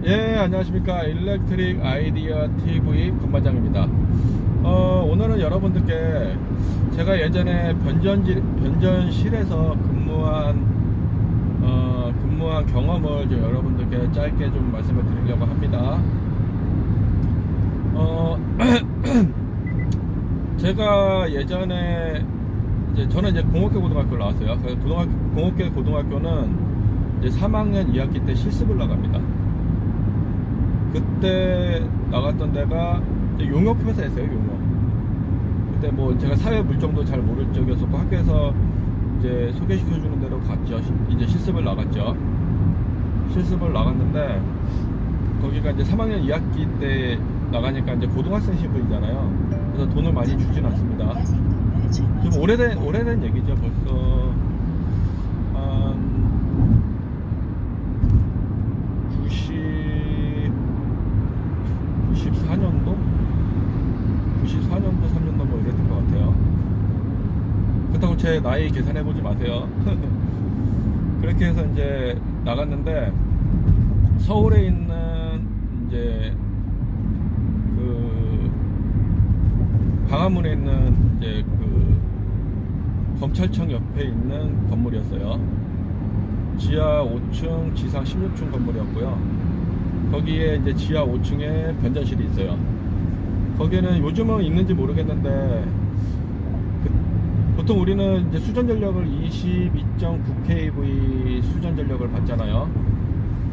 예, 안녕하십니까. 일렉트릭 아이디어 TV 건반장입니다. 오늘은 여러분들께 제가 예전에 변전실에서 근무한 경험을 좀 여러분들께 짧게 좀 말씀을 드리려고 합니다. 제가 예전에 저는 이제 공업계 고등학교를 나왔어요. 공업계 고등학교는 이제 3학년 2학기 때 실습을 나갑니다. 그때 나갔던 데가 용역 회사였어요. 용역. 그때 뭐 제가 사회 물정도 잘 모를 적이었었고 학교에서 이제 소개시켜주는 대로 갔죠. 이제 실습을 나갔죠. 실습을 나갔는데 거기가 이제 3학년 2학기 때 나가니까 이제 고등학생 신분이잖아요. 그래서 돈을 많이 주진 않습니다. 좀 오래된 얘기죠. 벌써 한 94년도 3년도 뭐 이랬던 것 같아요. 그렇다고 제 나이 계산해보지 마세요. 그렇게 해서 이제 나갔는데 서울에 있는 이제 그 광화문에 있는 이제 그 검찰청 옆에 있는 건물이었어요. 지하 5층, 지상 16층 건물이었고요. 거기에 이제 지하 5층에 변전실이 있어요. 거기는 요즘은 있는지 모르겠는데 보통 우리는 이제 수전전력을 22.9kV 수전전력을 받잖아요.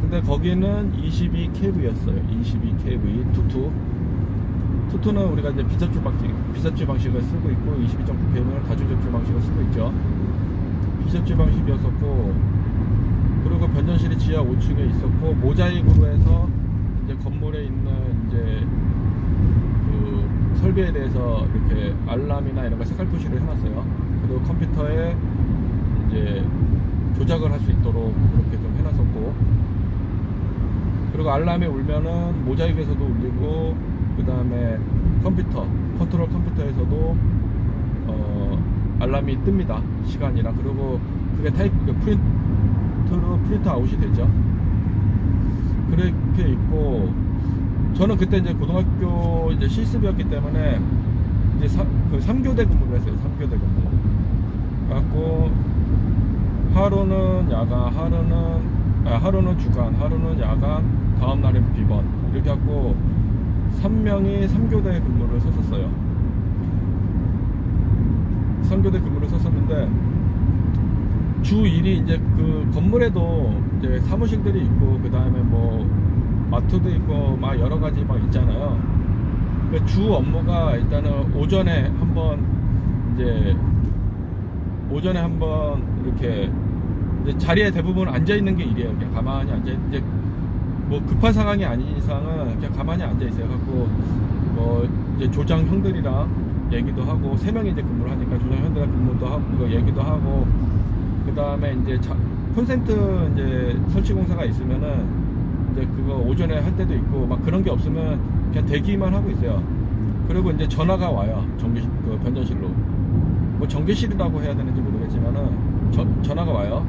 근데 거기는 22kV였어요. 22kV 투투는 우리가 이제 비접주 방식을 쓰고 있고 22.9kV는 다중접주 방식을 쓰고 있죠. 비접주 방식이었었고, 그리고 변전실이 지하 5층에 있었고, 모자익으로 해서 이제 건물에 있는 이제 그 설비에 대해서 이렇게 알람이나 이런 거 색깔 표시를 해놨어요. 그리고 컴퓨터에 이제 조작을 할 수 있도록 그렇게 좀 해놨었고, 그리고 알람이 울면은 모자익에서도 울리고, 그 다음에 컨트롤 컴퓨터에서도 알람이 뜹니다. 시간이랑. 그리고 그게 프린트 아웃이 되죠. 그렇게 있고, 저는 그때 이제 고등학교 이제 실습이었기 때문에 이제 3교대 근무를 했어요. 3교대 근무. 그래갖고 하루는 야간, 하루는 주간, 하루는 야간, 다음 날은 비번. 이렇게 갖고 3명이 3교대 근무를 썼었어요. 3교대 근무를 썼었는데 주 1이 이제 그 건물에도 이제 사무실들이 있고, 그 다음에 뭐 마트도 있고 막 여러 가지 막 있잖아요. 주 업무가 일단은 오전에 한번 이렇게 이제 자리에 대부분 앉아 있는 게 일이에요. 그냥 가만히 앉아 이제 뭐 급한 상황이 아닌 이상은 그냥 가만히 앉아 있어요. 갖고 뭐 이제 조장 형들이랑 얘기도 하고, 3명이 이제 근무를 하니까 조장 형들이랑 근무도 하고 이거 얘기도 하고, 그 다음에 이제 콘센트 이제 설치 공사가 있으면은 이제 그거 오전에 할 때도 있고, 막 그런 게 없으면 그냥 대기만 하고 있어요. 그리고 이제 전화가 와요. 그 변전실로. 뭐 전기실이라고 해야 되는지 모르겠지만은 전화가 와요.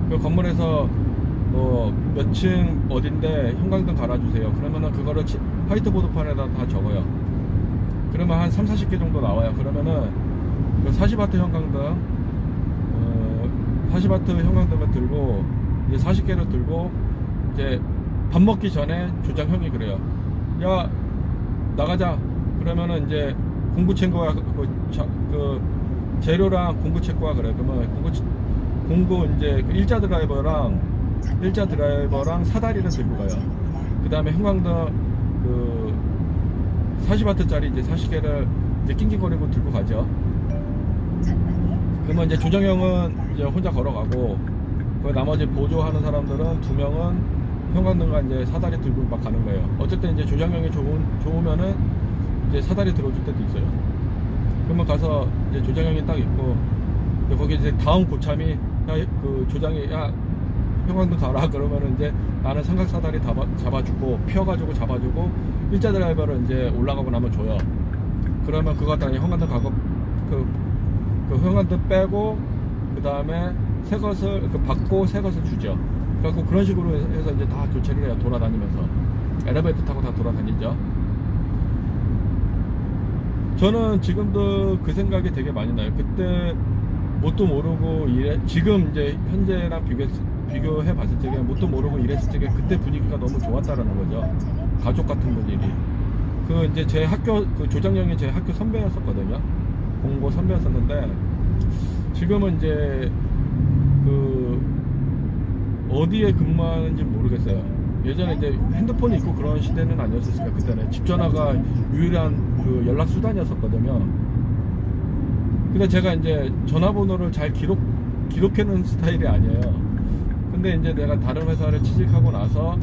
그 건물에서 뭐 몇 층 어딘데 형광등 갈아주세요. 그러면은 그거를 화이트보드판에다 다 적어요. 그러면 한 30-40개 정도 나와요. 그러면은 그 40W 형광등 40W 형광등을 들고 이제 40개를 들고 이제 밥 먹기 전에 조장형이 그래요. 야, 나가자. 그러면은 이제 공구 챙겨와. 그 재료랑 공구 챙겨와. 그래. 그러면 공구 이제 일자 드라이버랑 사다리를 들고 가요. 그 다음에 형광등 그 40W짜리 이제 40개를 이제 낑낑거리고 들고 가죠. 그러면 이제 조정형은 이제 혼자 걸어가고, 그 나머지 보조하는 사람들은 2명은 형광등과 이제 사다리 들고 막 가는 거예요. 어쨌든 이제 조정형이 좋으면은 이제 사다리 들어줄 때도 있어요. 그러면 가서 이제 조정형이 딱 있고, 거기 이제 다음 고참이 야, 그 조장이 야, 형광등 가라. 그러면은 이제 나는 삼각 사다리 잡아주고, 피어가지고 잡아주고, 일자 드라이버를 이제 올라가고 나면 줘요. 그러면 그거 갖다가 형광등 가고, 그 형광등 빼고, 그 다음에 새 것을 받고 새 것을 주죠. 그래갖고 그런 식으로 해서 이제 다 교체를 해요. 돌아다니면서 엘리베이터 타고 다 돌아다니죠. 저는 지금도 그 생각이 되게 많이 나요. 그때 뭣도 모르고 지금 이제 현재랑 비교해 봤을 적에 뭣도 모르고 일했을 적에 그때 분위기가 너무 좋았다라는 거죠. 가족 같은 분위기. 그 이제 제 학교 그 조장형이 제 학교 선배였었거든요. 공고 선배였었는데 지금은 이제 그 어디에 근무하는지 모르겠어요. 예전에 이제 핸드폰이 있고 그런 시대는 아니었을까. 그때는 집 전화가 유일한 그 연락 수단이었었거든요. 근데 제가 이제 전화번호를 잘 기록해놓은 스타일이 아니에요. 근데 이제 내가 다른 회사를 취직하고 나서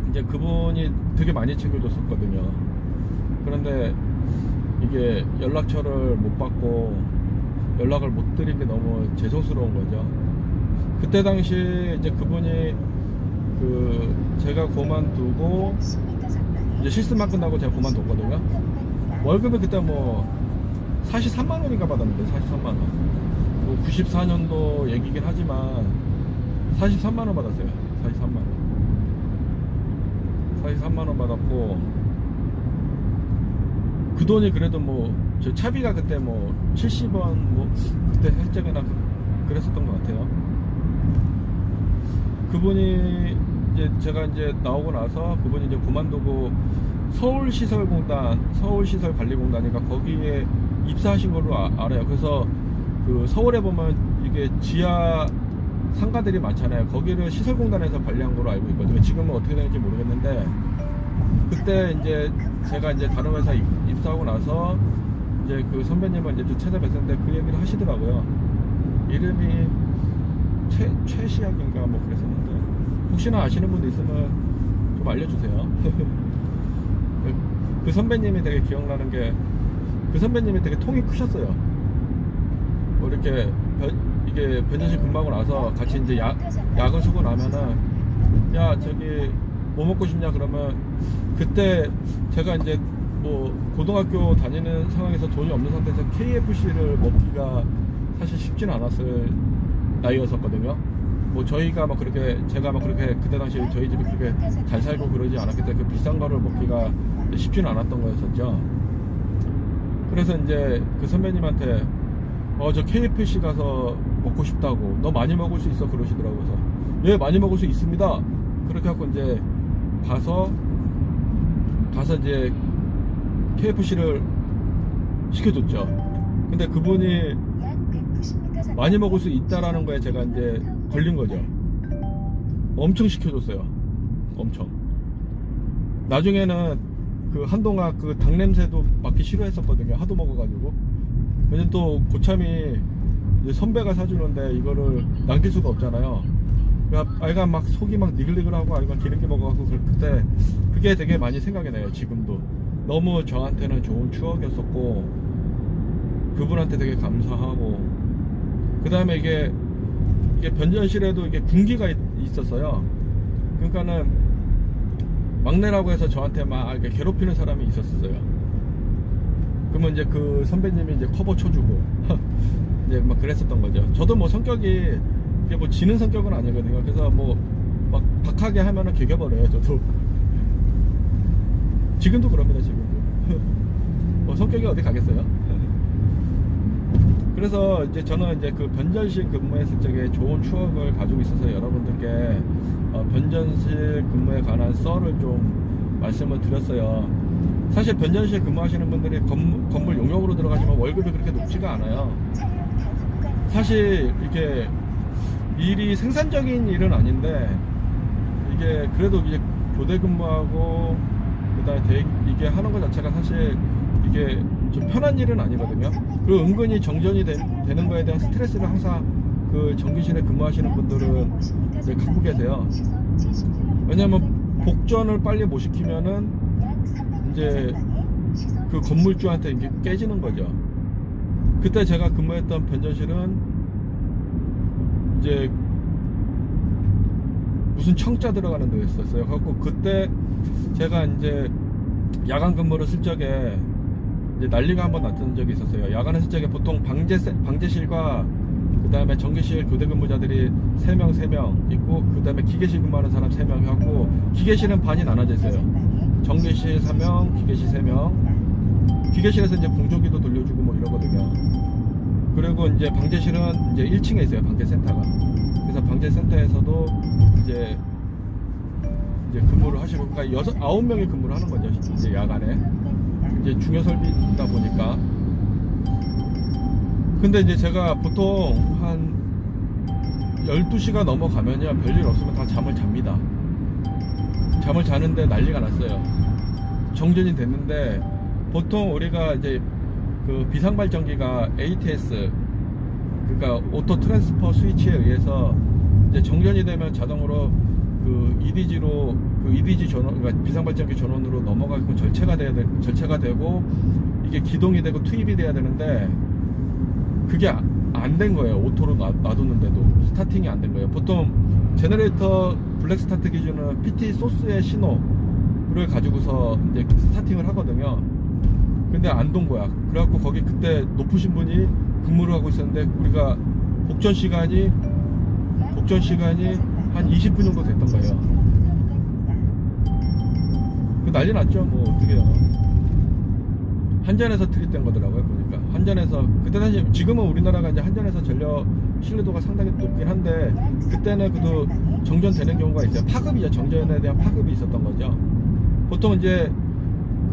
이제 그분이 되게 많이 챙겨줬었거든요. 그런데 이게 연락처를 못 받고 연락을 못 드린 게 너무 죄송스러운 거죠. 그때 당시 이제 그분이 그 제가 그만두고 이제 실습만 끝나고 제가 그만뒀거든요. 월급을 그때 뭐 43만 원인가 받았는데 43만 원. 뭐 94년도 얘기긴 하지만 43만 원 받았어요. 43만 원. 43만 원 받았고 그 돈이 그래도 뭐 저 차비가 그때 뭐 70원 뭐 그때 할 적이나 그랬었던 것 같아요. 그분이 이제 제가 이제 나오고 나서 그분이 이제 그만두고 서울시설관리공단이니까 거기에 입사하신 걸로 알아요. 그래서 그 서울에 보면 이게 지하 상가들이 많잖아요. 거기를 시설공단에서 관리한 걸로 알고 있거든요. 지금은 어떻게 되는지 모르겠는데 그때 이제 제가 이제 다른 회사 입사하고 나서 이제 그 선배님을 이제 좀 찾아뵀었는데 그 얘기를 하시더라고요. 이름이 최시학인가 뭐 그랬었는데 혹시나 아시는 분도 있으면 좀 알려주세요. 그 선배님이 되게 기억나는 게 그 선배님이 되게 통이 크셨어요. 뭐 이렇게 이게 변전실 근무하고 나서 같이 이제 야근 수고 나면은 야 저기 뭐 먹고 싶냐 그러면 그때 제가 이제 뭐 고등학교 다니는 상황에서 돈이 없는 상태에서 KFC를 먹기가 사실 쉽지는 않았을 나이였었거든요. 뭐 저희가 막 그렇게 제가 막 그렇게 그때 당시 저희 집이 그렇게 잘 살고 그러지 않았기 때문에 그 비싼 거를 먹기가 쉽지는 않았던 거였었죠. 그래서 이제 그 선배님한테 저 KFC 가서 먹고 싶다고 너 많이 먹을 수 있어 그러시더라고요. 그래서 예 많이 먹을 수 있습니다. 그렇게 하고 이제 가서 이제 KFC를 시켜줬죠. 근데 그분이 많이 먹을 수 있다라는 거에 제가 이제 걸린 거죠. 엄청 시켜줬어요. 엄청. 나중에는 그 한동안 그 닭 냄새도 맡기 싫어했었거든요. 하도 먹어가지고. 왜냐면 또 고참이 이제 선배가 사주는데 이거를 남길 수가 없잖아요. 그러니까 아이가 막 속이 막 니글니글하고 아이가 기름기 먹어갖고 그때 그게 되게 많이 생각이 나요. 지금도 너무 저한테는 좋은 추억이었었고 그분한테 되게 감사하고 그 다음에 이게 변전실에도 이게 군기가 있었어요. 그러니까는 막내라고 해서 저한테 막 이렇게 괴롭히는 사람이 있었어요. 그러면 이제 그 선배님이 이제 커버 쳐주고 이제 막 그랬었던 거죠. 저도 뭐 성격이 이게 뭐 지는 성격은 아니거든요. 그래서 뭐 막 박하게 하면은 개겨버려요. 저도 지금도 그럽니다. 지금도 뭐 성격이 어디 가겠어요. 그래서 이제 저는 이제 그 변전실 근무했을 적에 좋은 추억을 가지고 있어서 여러분들께 변전실 근무에 관한 썰을 좀 말씀을 드렸어요. 사실 변전실 근무하시는 분들이 건물 용역으로 들어가지만 월급이 그렇게 높지가 않아요. 사실 이게 일이 생산적인 일은 아닌데 이게 그래도 이제 교대 근무하고 그다음에 이게 하는 것 자체가 사실 이게 좀 편한 일은 아니거든요. 그리고 은근히 정전이 되는 거에 대한 스트레스를 항상 그 전기실에 근무하시는 분들은 이제 갖고 계세요. 왜냐면 복전을 빨리 못 시키면은 이제 그 건물주한테 이게 깨지는 거죠. 그때 제가 근무했던 변전실은 이제 무슨 청자 들어가는 데였었어요. 그래갖고 그때 제가 이제 야간 근무를 쓸 적에 이제 난리가 한번 났던 적이 있었어요. 야간에 쓸 적에 보통 방제실과 그 다음에 전기실 교대 근무자들이 3명 있고, 그 다음에 기계실 근무하는 사람 3명 하고, 기계실은 반이 나눠져 있어요. 전기실 3명, 기계실 3명. 기계실에서 이제 공조기도 돌려주고 뭐 이러거든요. 그리고 이제 방제실은 이제 1층에 있어요. 방제센터가. 그래서 방제센터에서도 이제 근무를 하시고, 그러니까 9명이 근무를 하는 거죠. 이제 야간에. 이제 중요 설비다 보니까. 근데 이제 제가 보통 한 12시가 넘어가면요, 별일 없으면 다 잠을 잡니다. 잠을 자는데 난리가 났어요. 정전이 됐는데, 보통 우리가 이제 그 비상발전기가 ATS, 그러니까 오토 트랜스퍼 스위치에 의해서 이제 정전이 되면 자동으로 그 EDG로, 그 EDG 전원, 그러니까 비상발전기 전원으로 넘어가고 절체가 되고, 이게 기동이 되고 투입이 돼야 되는데, 그게 안 된 거예요. 오토로 놔뒀는데도 스타팅이 안 된 거예요. 보통 제너레이터 블랙 스타트 기준은 PT 소스의 신호를 가지고서 이제 스타팅을 하거든요. 근데 안 돈 거야. 그래갖고 거기 그때 높으신 분이 근무를 하고 있었는데, 우리가 복전 시간이 한 20분 정도 됐던 거예요. 그 난리 났죠. 뭐 어떡해요. 한전에서 트립된 거더라고요. 보니까 한전에서, 그때 당시, 지금은 우리나라가 이제 한전에서 전력 신뢰도가 상당히 높긴 한데, 그때는 그래도 정전되는 경우가 있어요. 파급이죠. 정전에 대한 파급이 있었던 거죠. 보통 이제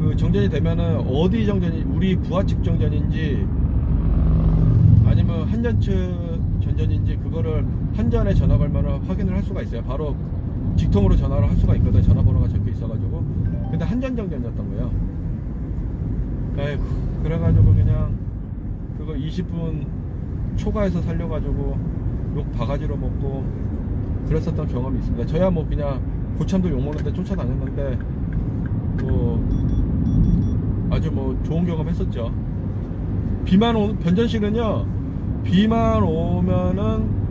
그 정전이 되면은 어디 정전이, 우리 부하 측 정전인지 아니면 한전 측 전전인지, 그거를 한전에 전화 걸면은 확인을 할 수가 있어요. 바로 직통으로 전화를 할 수가 있거든요. 전화번호가 적혀 있어가지고. 근데 한전 정전이었던 거예요. 에이구, 그래가지고 그냥 그거 20분 초과해서 살려가지고 욕 바가지로 먹고 그랬었던 경험이 있습니다. 저야 뭐 그냥 고참도 욕먹는데 쫓아다녔는데, 뭐 아주 뭐 좋은 경험 했었죠. 변전실은요, 비만 오면은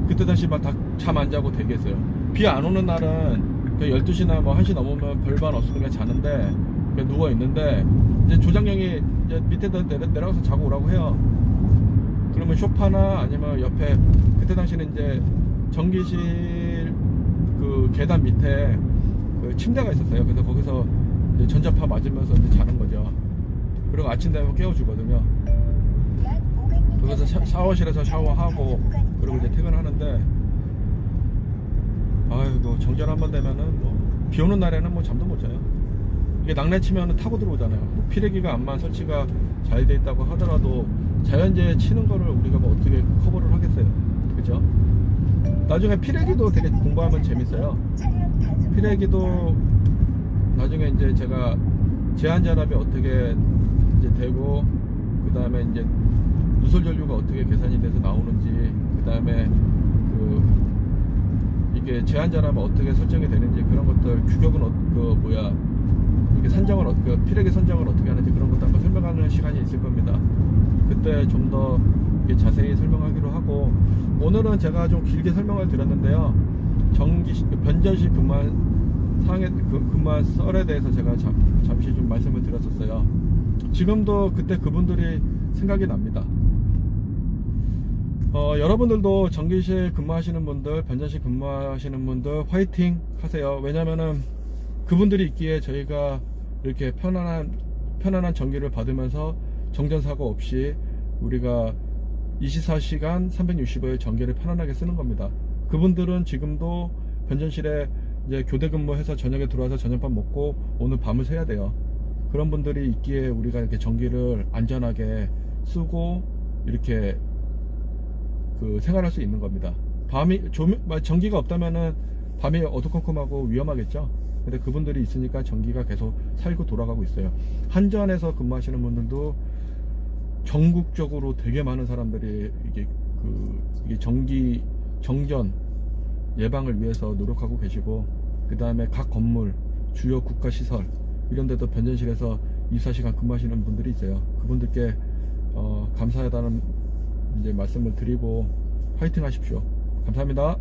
그때 당시 막 다 잠 안 자고 대기했어요. 비 안 오는 날은 12시나 뭐 1시 넘으면 별반 없으면 그냥 자는데, 그냥 누워 있는데, 이제 조장령이 이제 밑에 내려가서 자고 오라고 해요. 그러면 소파나 아니면 옆에, 그때 당시는 이제 전기실 그 계단 밑에 그 침대가 있었어요. 그래서 거기서 이제 전자파 맞으면서 이제 자는 거죠. 그리고 아침 되면 깨워주거든요. 거기서 샤워실에서 샤워하고, 그리고 이제 퇴근하는데, 아이고, 정전 한번 되면은 뭐, 비 오는 날에는 뭐 잠도 못 자요. 이게 낙뢰 치면은 타고 들어오잖아요. 뭐 피레기가 암만 설치가 잘 돼 있다고 하더라도 자연재해 치는 거를 우리가 뭐 어떻게 커버를 하겠어요. 그죠? 나중에 피레기도 되게 공부하면 재밌어요. 피레기도 나중에 이제 제가 제한전압이 어떻게 이제 되고, 그 다음에 이제 누설 전류가 어떻게 계산이 돼서 나오는지, 그 다음에 이게 제한전압은 어떻게 설정이 되는지, 그런 것들, 규격은 이게 산정을, 피레기 선정을 어떻게 하는지, 그런 것도 한번 설명하는 시간이 있을 겁니다. 그때 좀 더 자세히 설명하기로 하고, 오늘은 제가 좀 길게 설명을 드렸는데요. 변전실 근무한 썰에 대해서 제가 잠시 좀 말씀을 드렸었어요. 지금도 그때 그분들이 생각이 납니다. 여러분들도 전기실 근무하시는 분들, 변전실 근무하시는 분들 화이팅 하세요. 왜냐면은 그분들이 있기에 저희가 이렇게 편안한 전기를 받으면서 정전사고 없이 우리가 24시간 365일 전기를 편안하게 쓰는 겁니다. 그분들은 지금도 변전실에 이제 교대 근무해서 저녁에 들어와서 저녁밥 먹고 오늘 밤을 새야 돼요. 그런 분들이 있기에 우리가 이렇게 전기를 안전하게 쓰고 이렇게 생활할 수 있는 겁니다. 전기가 없다면은 밤이 어두컴컴하고 위험하겠죠. 근데 그분들이 있으니까 전기가 계속 살고 돌아가고 있어요. 한전에서 근무하시는 분들도 전국적으로 되게 많은 사람들이 이게 전기 정전 예방을 위해서 노력하고 계시고, 그 다음에 각 건물, 주요 국가 시설 이런 데도 변전실에서 24시간 근무하시는 분들이 있어요. 그분들께 감사하다는 이제 말씀을 드리고 화이팅 하십시오. 감사합니다.